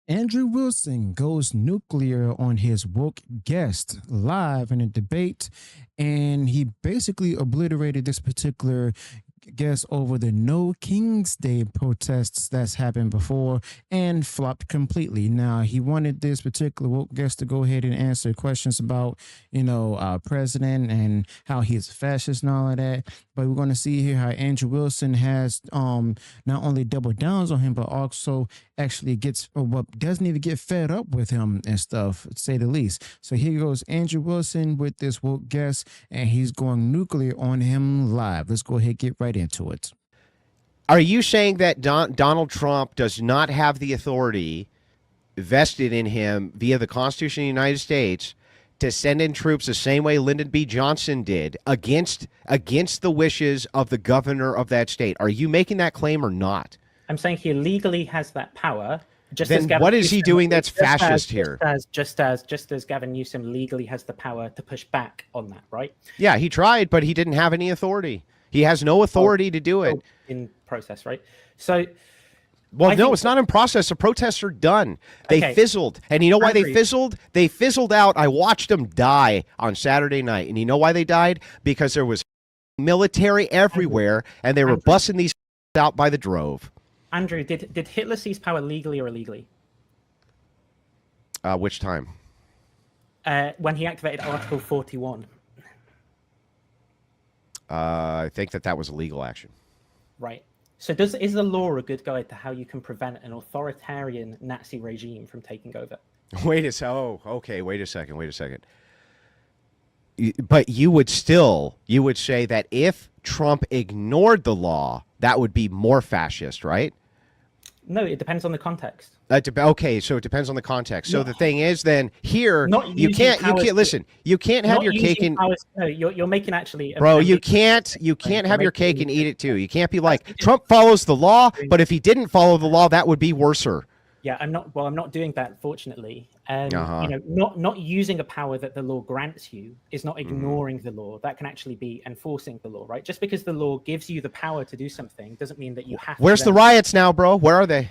Andrew Wilson goes nuclear on his woke guest live in a debate, and he basically obliterated this particular guest over the No King's Day protests that's happened before and flopped completely. Now, he wanted this particular woke guest to go ahead and answer questions about, our president and how he's a fascist and all of that. But we're going to see here how Andrew Wilson has not only double downs on him, but also actually gets, or what doesn't even get fed up with him and stuff, to say the least. So here goes Andrew Wilson with this woke guest, and he's going nuclear on him live. Let's go ahead and get right into it. Are you saying that Donald Trump does not have the authority vested in him via the Constitution of the United States to send in troops the same way Lyndon B. Johnson did against the wishes of the governor of that state? Are you making that claim or not? I'm saying he legally has that power. Then what is he doing that's fascist here? Just as Gavin Newsom legally has the power to push back on that, right? Yeah, he tried, but he didn't have any authority. He has no authority to do it. In process, right? So, well, no, it's not in process. The protests are done. They fizzled. And you know why they fizzled? They fizzled out. I watched them die on Saturday night. And you know why they died? Because there was military everywhere, and they were bussing these out by the drove. Andrew, did Hitler seize power legally or illegally? Which time? When he activated Article 41. I think that was a legal action. Right. So is the law a good guide to how you can prevent an authoritarian Nazi regime from taking over? Wait a second. But you would say that if Trump ignored the law, that would be more fascist, right? No, it depends on the context. Okay, so it depends on the context. So the thing is, then here you can't listen. You can't have your cake and no, you're making actually. Bro, you can't have your cake and eat it too. You can't be like Trump follows the law, but if he didn't follow the law, that would be worser. Yeah, I'm not doing that, fortunately. Not using a power that the law grants you is not ignoring the law. That can actually be enforcing the law, right? Just because the law gives you the power to do something doesn't mean that you have to. Where's the riots now, bro? Where are they?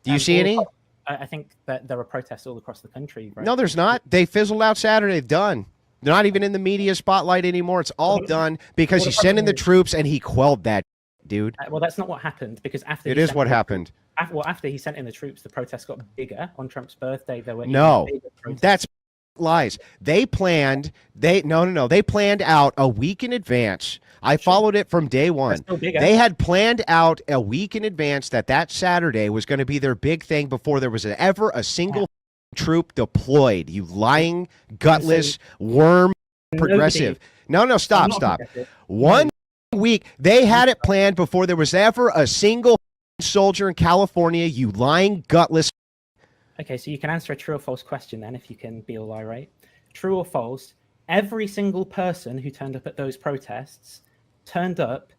Do you see any? I think that there are protests all across the country. Right? No, there's not. They fizzled out Saturday. Done. They're not even in the media spotlight anymore. It's all done because he sent in the troops and he quelled that, dude. Well, that's not what happened because after it is what happened. After he sent in the troops, the protests got bigger. On Trump's birthday, there were that's lies. They planned. They planned out a week in advance. I followed it from day one. They had planned out a week in advance that Saturday was going to be their big thing before there was ever a single troop deployed. You lying, gutless, worm, progressive. No, stop. One week they had it planned before there was ever a single soldier in California. You lying, gutless. Okay, so you can answer a true or false question then, if you can be all right. True or false? Every single person who turned up at those protests turned up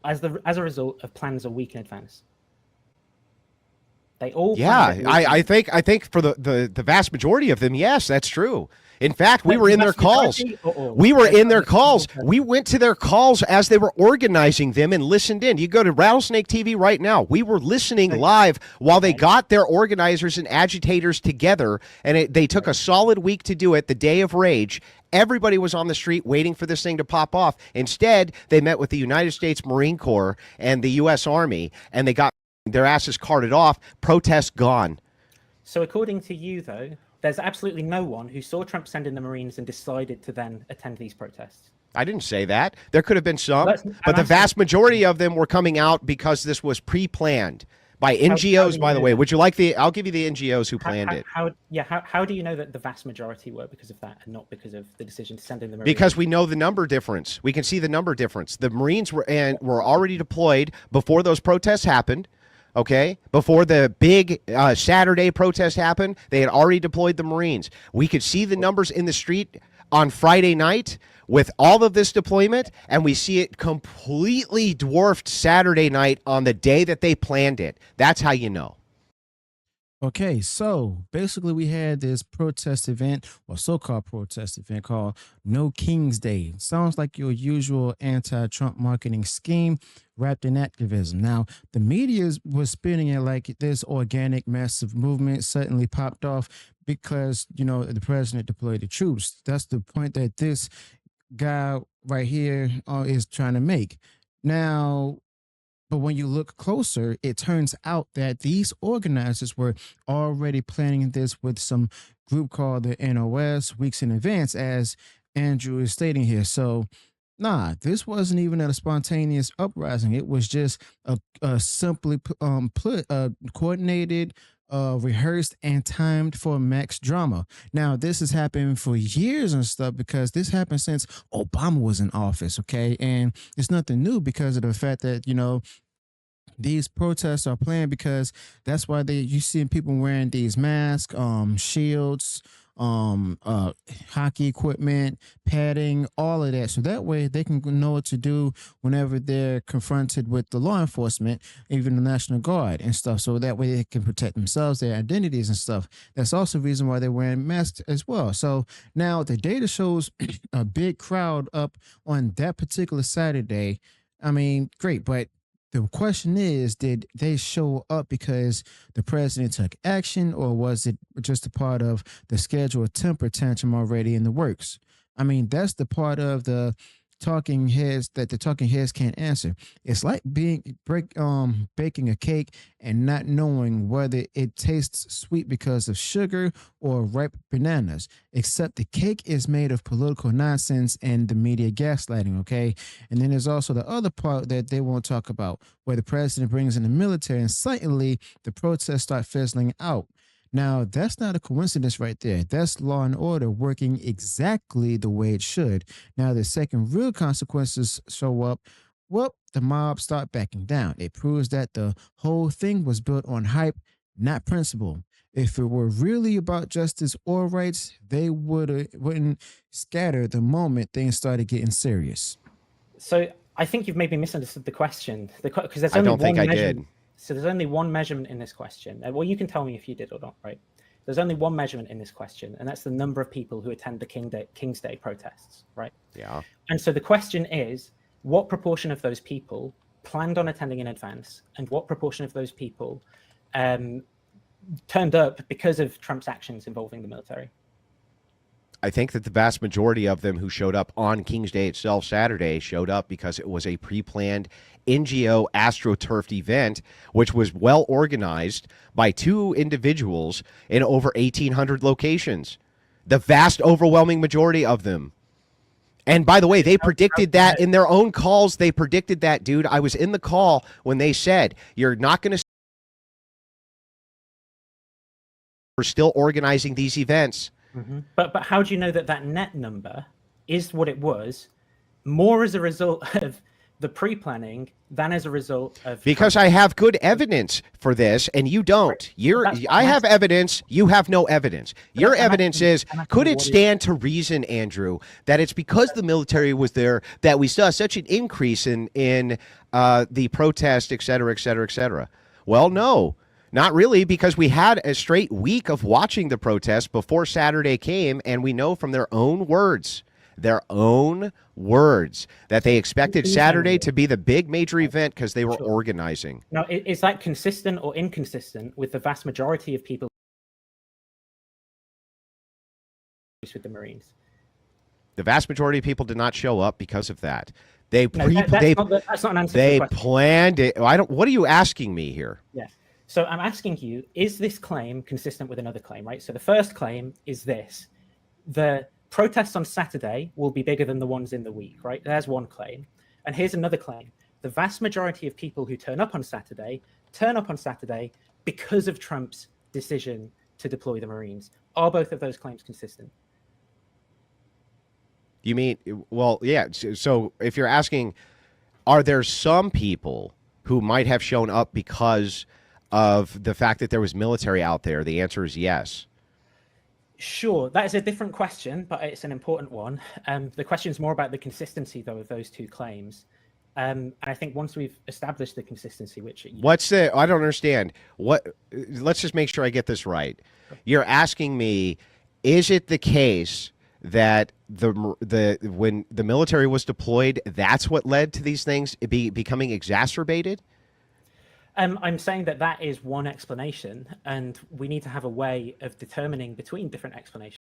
as a result of plans a week in advance. They all. Yeah, I think for the vast majority of them, yes, that's true. In fact, we were in their calls. We were in their calls. We went to their calls as they were organizing them and listened in. You go to Rattlesnake TV right now. We were listening live while they got their organizers and agitators together, and they took a solid week to do it, the day of rage. Everybody was on the street waiting for this thing to pop off. Instead, they met with the United States Marine Corps and the U.S. Army, and they got their asses carted off. Protests gone. So according to you, though, there's absolutely no one who saw Trump send in the Marines and decided to then attend these protests. I didn't say that. There could have been some, but the vast majority of them were coming out because this was pre-planned by NGOs, by the way. Would you like I'll give you the NGOs who planned it. How do you know that the vast majority were because of that and not because of the decision to send in the Marines? Because we know the number difference. We can see the number difference. The Marines were already deployed before those protests happened. Okay, before the big Saturday protest happened, they had already deployed the Marines. We could see the numbers in the street on Friday night with all of this deployment, and we see it completely dwarfed Saturday night on the day that they planned it. That's how you know. Okay, so basically, we had this protest event or so called protest event called No King's Day. Sounds like your usual anti Trump marketing scheme wrapped in activism. Now, the media was spinning it like this organic, massive movement suddenly popped off because, the president deployed the troops. That's the point that this guy right here is trying to make. Now, but when you look closer, it turns out that these organizers were already planning this with some group called the NOS weeks in advance, as Andrew is stating here. So, nah, this wasn't even a spontaneous uprising. It was just a simply coordinated, rehearsed, and timed for max drama. Now, this has happened for years and stuff because this happened since Obama was in office, okay? And it's nothing new because of the fact that, these protests are planned because that's why you see people wearing these masks, shields, hockey equipment, padding, all of that. So that way they can know what to do whenever they're confronted with the law enforcement, even the National Guard and stuff. So that way they can protect themselves, their identities and stuff. That's also the reason why they're wearing masks as well. So now the data shows a big crowd up on that particular Saturday. I mean, great, but the question is, did they show up because the president took action, or was it just a part of the scheduled temper tantrum already in the works? I mean, that's the part of the talking heads that the talking heads can't answer. It's like baking a cake and not knowing whether it tastes sweet because of sugar or ripe bananas. Except the cake is made of political nonsense and the media gaslighting, okay? And then there's also the other part that they won't talk about, where the president brings in the military and suddenly the protests start fizzling out. Now, that's not a coincidence right there. That's law and order working exactly the way it should. Now, the second real consequences show up. Well, the mob start backing down. It proves that the whole thing was built on hype, not principle. If it were really about justice or rights, they wouldn't scatter the moment things started getting serious. So I think you've maybe misunderstood the question because there's I only don't think one I measurement. did. So there's only one measurement in this question. Well, you can tell me if you did or not, right? There's only one measurement in this question, and that's the number of people who attend the King's Day protests, right? Yeah. And so the question is, what proportion of those people planned on attending in advance, and what proportion of those people turned up because of Trump's actions involving the military? I think that the vast majority of them who showed up on King's Day itself, Saturday, showed up because it was a pre-planned NGO AstroTurfed event, which was well organized by two individuals in over 1,800 locations. The vast, overwhelming majority of them. And by the way, they predicted that in their own calls. They predicted that, dude. I was in the call when they said, you're not going to... We're still organizing these events. Mm-hmm. But how do you know that net number is what it was, more as a result of the pre-planning than as a result of... Because I have good evidence for this, and you don't. I have evidence, you have no evidence. Your evidence is, could it stand to reason, Andrew, that it's because the military was there that we saw such an increase in the protest, et cetera, et cetera, et cetera? Well, no. Not really, because we had a straight week of watching the protests before Saturday came, and we know from their own words, that they expected Saturday to be the big major event because they were organizing. Now, is that consistent or inconsistent with the vast majority of people with the Marines? The vast majority of people did not show up because of that. That's not an answer. They planned it. What are you asking me here? Yeah. So I'm asking you, is this claim consistent with another claim, right? So the first claim is this: the protests on Saturday will be bigger than the ones in the week, right? There's one claim. And here's another claim: the vast majority of people who turn up on Saturday because of Trump's decision to deploy the Marines. Are both of those claims consistent? You mean, well, yeah. So if you're asking, are there some people who might have shown up because of the fact that there was military out there? The answer is yes. Sure, that is a different question, but it's an important one. The question is more about the consistency, though, of those two claims. And I think once we've established the consistency, which I don't understand. Let's just make sure I get this right. You're asking me, is it the case that when the military was deployed, that's what led to these things becoming exacerbated? I'm saying that is one explanation, and we need to have a way of determining between different explanations.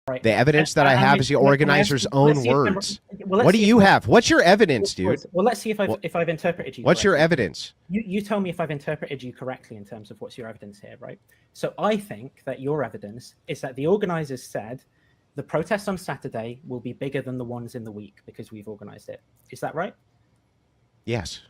Right. The evidence that I have is the organizer's own words. What do you have? What's your evidence, dude? Well, let's see if I've interpreted you. What's your evidence? You tell me if I've interpreted you correctly in terms of what's your evidence here, right? So I think that your evidence is that the organizers said the protests on Saturday will be bigger than the ones in the week because we've organized it. Is that right? Yes.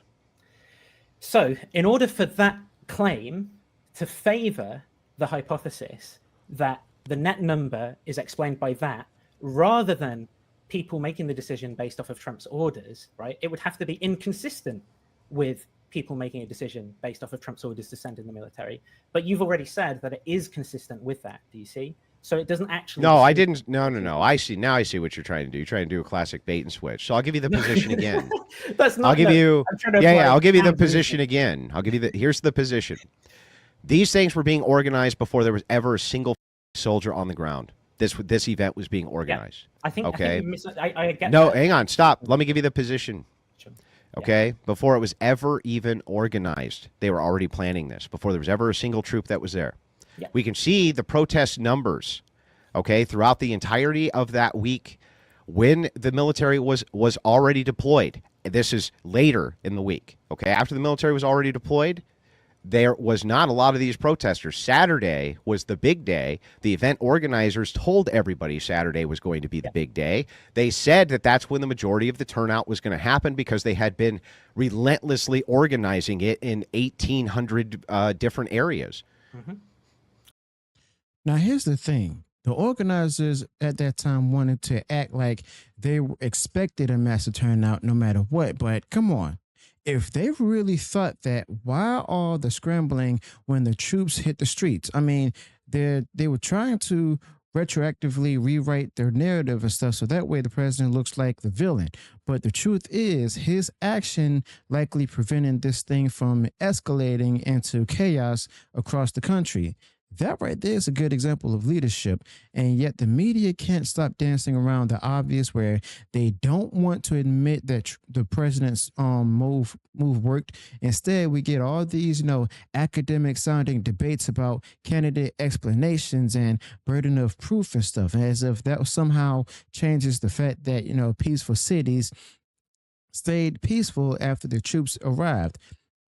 So in order for that claim to favor the hypothesis that the net number is explained by that, rather than people making the decision based off of Trump's orders, right? It would have to be inconsistent with people making a decision based off of Trump's orders to send in the military. But you've already said that it is consistent with that. Do you see? So it doesn't actually. No, I didn't. No. I see. Now I see what you're trying to do. You're trying to do a classic bait and switch. So I'll give you the position again. That's not. I'll give you. I'll give you the position reason. again. I'll give you here's the position. These things were being organized before there was ever a single soldier on the ground. This event was being organized. Yeah. I think. Okay. I get. No, that. hang on. Stop. Let me give you the position. Sure. Okay. Yeah. Before it was ever even organized, they were already planning this. Before there was ever a single troop that was there. Yeah. We can see the protest numbers. Okay, throughout the entirety of that week, when the military was already deployed. This is later in the week. Okay, after the military was already deployed, there was not a lot of these protesters. Saturday was the big day. The event organizers told everybody Saturday was going to be the big day. They said that that's when the majority of the turnout was going to happen because they had been relentlessly organizing it in 1,800 different areas. Mm-hmm. Now, here's the thing. The organizers at that time wanted to act like they expected a massive turnout no matter what. But come on, if they really thought that, why all the scrambling when the troops hit the streets? I mean, they were trying to retroactively rewrite their narrative and stuff so that way the president looks like the villain. But the truth is his action likely prevented this thing from escalating into chaos across the country. That right there is a good example of leadership, and yet the media can't stop dancing around the obvious where they don't want to admit that the president's move worked. Instead, we get all these, academic sounding debates about candidate explanations and burden of proof and stuff, as if that somehow changes the fact that, peaceful cities stayed peaceful after the troops arrived.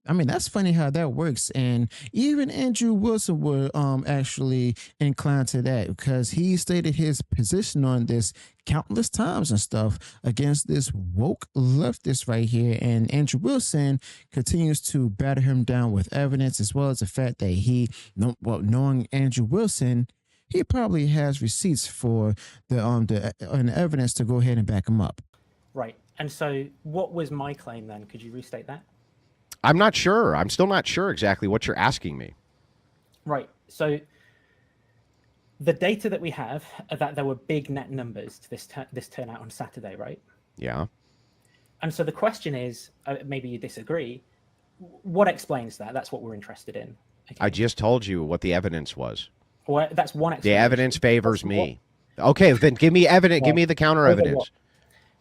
I mean, that's funny how that works. And even Andrew Wilson were actually inclined to that because he stated his position on this countless times and stuff against this woke leftist right here. And Andrew Wilson continues to batter him down with evidence, as well as the fact that knowing Andrew Wilson, he probably has receipts for the evidence to go ahead and back him up. Right. And so what was my claim then? Could you restate that? I'm not sure. I'm still not sure exactly what you're asking me. Right. So the data that we have are that there were big net numbers to this turnout on Saturday, right? Yeah. And so the question is, maybe you disagree, what explains that? That's what we're interested in. Okay. I just told you what the evidence was. Well, that's one explanation. The evidence favors me. Okay, then give me evidence. Give me the counter evidence.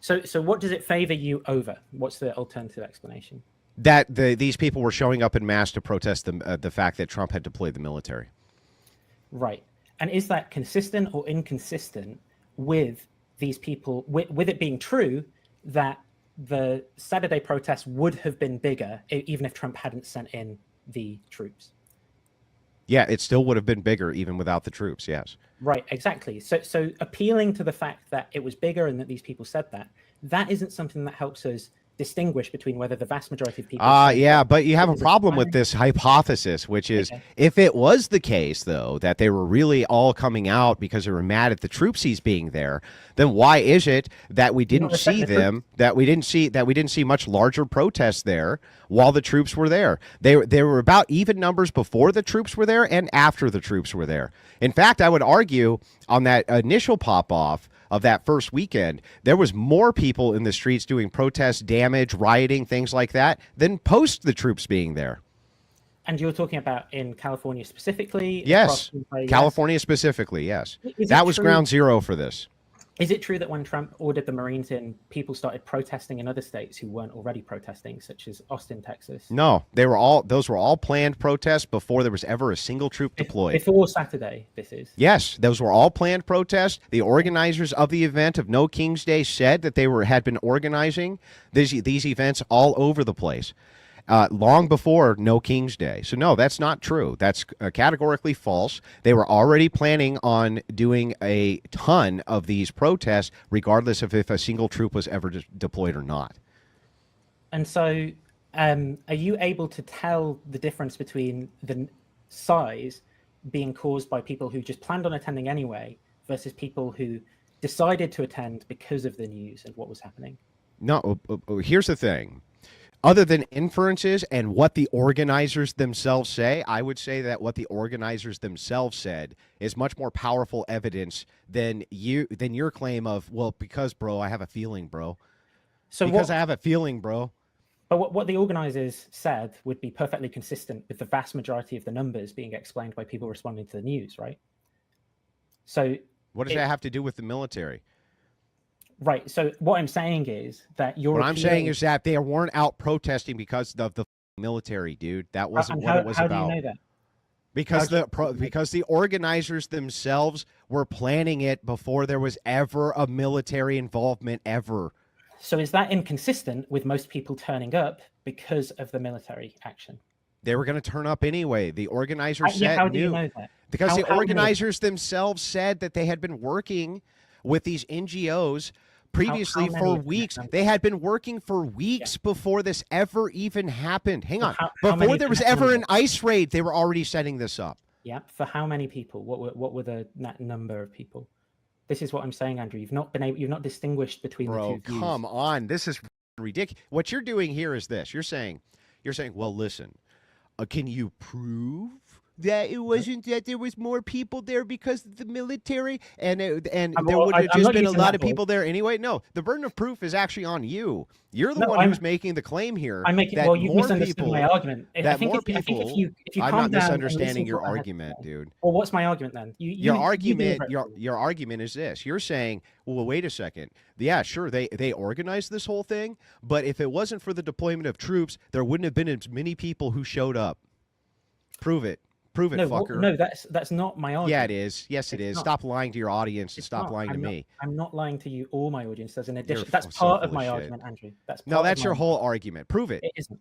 So what does it favor you over? What's the alternative explanation? That these people were showing up in mass to protest the fact that Trump had deployed the military. Right. And is that consistent or inconsistent with these people, with it being true that the Saturday protests would have been bigger even if Trump hadn't sent in the troops? Yeah, it still would have been bigger even without the troops, yes. Right, exactly. So appealing to the fact that it was bigger and that these people said that isn't something that helps us distinguish between whether the vast majority of people. Yeah, but you have a problem with this hypothesis, which is if it was the case, though, that they were really all coming out because they were mad at the troopsies being there, then why is it that we didn't see them, that we didn't see much larger protests there while the troops were there? They were about even numbers before the troops were there and after the troops were there. In fact, I would argue on that initial pop off, of that first weekend, there was more people in the streets doing protest damage, rioting, things like that, than post the troops being there. And you're talking about in California specifically? Yes. California yes. Specifically, yes. That was ground zero for this. Is it true that when Trump ordered the Marines in, people started protesting in other states who weren't already protesting, such as Austin, Texas? No, those were all planned protests before there was ever a single troop deployed. Before Saturday, this is? Yes, those were all planned protests. The organizers of the event of No King's Day said that they had been organizing these events all over the place. Long before No King's Day. So no, that's not true. That's categorically false. They were already planning on doing a ton of these protests, regardless of if a single troop was ever deployed or not. And so are you able to tell the difference between the size being caused by people who just planned on attending anyway versus people who decided to attend because of the news and what was happening? No, here's the thing. Other than inferences and what the organizers themselves say, I would say that what the organizers themselves said is much more powerful evidence than your claim of, well, because, bro, I have a feeling, bro. So I have a feeling, bro. But what the organizers said would be perfectly consistent with the vast majority of the numbers being explained by people responding to the news, right? So what does that have to do with the military? Right. So what I'm saying is that what I'm saying is that they weren't out protesting because of the military, dude. That wasn't what it was about. How do you know that? Because the organizers themselves were planning it before there was ever a military involvement ever. So is that inconsistent with most people turning up because of the military action? They were going to turn up anyway. The organizers said how do you know that? Because the organizers themselves said that they had been working with these NGOs previously for weeks. They had been working for weeks before this ever even happened. Hang on. Before there was ever an ICE raid, they were already setting this up. Yeah. For how many people? What were the number of people? This is what I'm saying, Andrew. You've not distinguished between the two views. Come on. This is ridiculous. What you're doing here is this. You're saying, well, listen, can you prove that it wasn't that there was more people there because of the military and there would have just been a lot of people there anyway? No, the burden of proof is actually on you. You're the one who's making the claim here. I'm making. Well, you misunderstood my argument. I'm not misunderstanding your argument, dude. Well, what's my argument then? Your argument is this. You're saying, well, wait a second. Yeah, sure, they organized this whole thing, but if it wasn't for the deployment of troops, there wouldn't have been as many people who showed up. Prove it. Prove it, fucker. No, that's not my argument. Yeah, it is. Yes, it is. Stop lying to your audience and stop lying to me. I'm not lying to you or my audience. There's an addition. That's part of my argument, Andrew. That's your whole argument. Prove it. It isn't.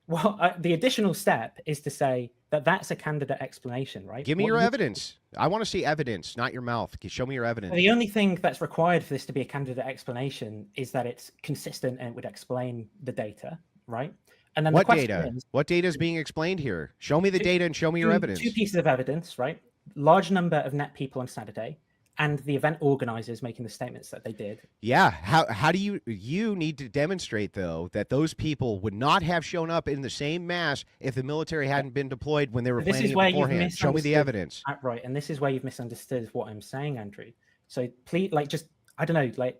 Well, the additional step is to say that that's a candidate explanation, right? Give me your evidence. I want to see evidence, not your mouth. Show me your evidence. The only thing that's required for this to be a candidate explanation is that it's consistent and it would explain the data, right? And then what data? What data is being explained here? Show me the data and show me your evidence. Two pieces of evidence, right? Large number of net people on Saturday, and the event organizers making the statements that they did. Yeah. How do you need to demonstrate, though, that those people would not have shown up in the same mass if the military hadn't been deployed when they were planning it beforehand? Show me the evidence. Right. And this is where you've misunderstood what I'm saying, Andrew. So please, just, I don't know,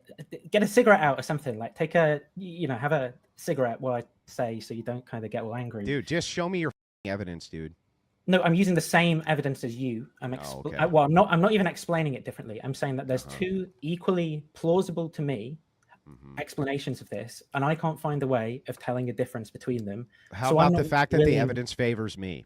get a cigarette out or something. Take have a cigarette while I say, so you don't kind of get all angry. Dude, just show me your evidence, dude. No, I'm using the same evidence as you. Okay. Well, I'm not even explaining it differently. I'm saying that there's two equally plausible to me explanations of this, and I can't find a way of telling a difference between them. How about the fact that the evidence favors me?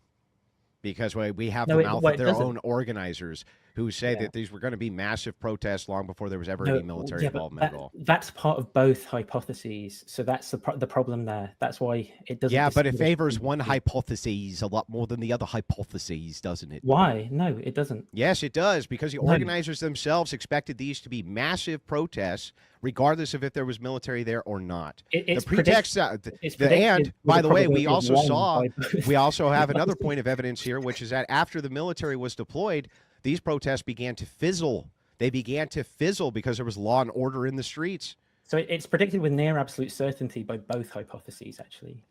Because we have the mouth of their own organizers who say that these were going to be massive protests long before there was ever any military involvement at all. That's part of both hypotheses. So that's the problem there. That's why it doesn't. Yeah, but it favors one hypothesis a lot more than the other hypotheses, doesn't it? Why? No, it doesn't. Yes, it does, because the organizers themselves expected these to be massive protests, regardless of if there was military there or not. It's the pretext, and by the way, we also have another point of evidence here, which is that after the military was deployed, these protests began to fizzle. They began to fizzle because there was law and order in the streets. So it's predicted with near absolute certainty by both hypotheses, actually.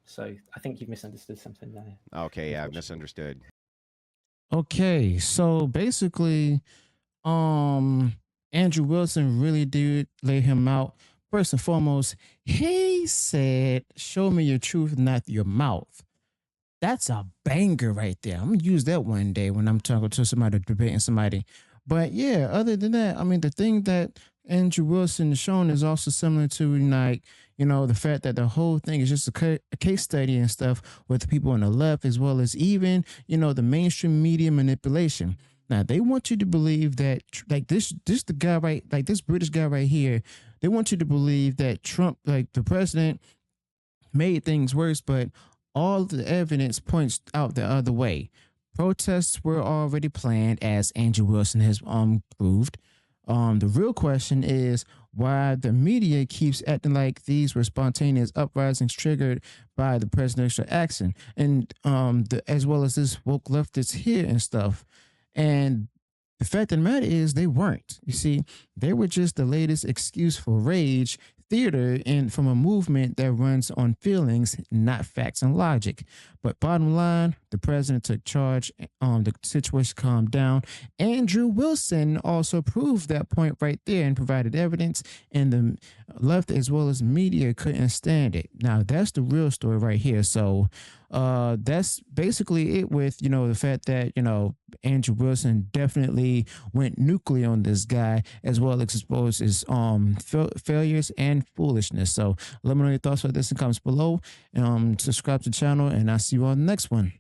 So I think you've misunderstood something there. Okay, yeah, I've misunderstood. Okay, so basically, Andrew Wilson really did lay him out. First and foremost, he said, "Show me your truth, not your mouth." That's a banger right there. I'm gonna use that one day when I'm talking to somebody, debating somebody. But yeah, other than that, I mean, the thing that Andrew Wilson has shown is also similar to like, the fact that the whole thing is just a case study and stuff with the people on the left, as well as even the mainstream media manipulation. Now they want you to believe that like this the guy right, like this British guy right here. They want you to believe that Trump, like the president, made things worse, but all the evidence points out the other way. Protests were already planned, as Andrew Wilson has proved. The real question is why the media keeps acting like these were spontaneous uprisings triggered by the presidential action, and as well as this woke leftists here and stuff. And the fact of the matter is, they weren't. You see, they were just the latest excuse for rage theater and from a movement that runs on feelings, not facts and logic. But bottom line, the president took charge. The situation calmed down. Andrew Wilson also proved that point right there and provided evidence, and the left as well as media couldn't stand it. Now that's the real story right here. So that's basically it with the fact that Andrew Wilson definitely went nuclear on this guy, as well as exposed his failures and foolishness. So let me know your thoughts on this in comments below. Subscribe to the channel, and I'll see you on the next one.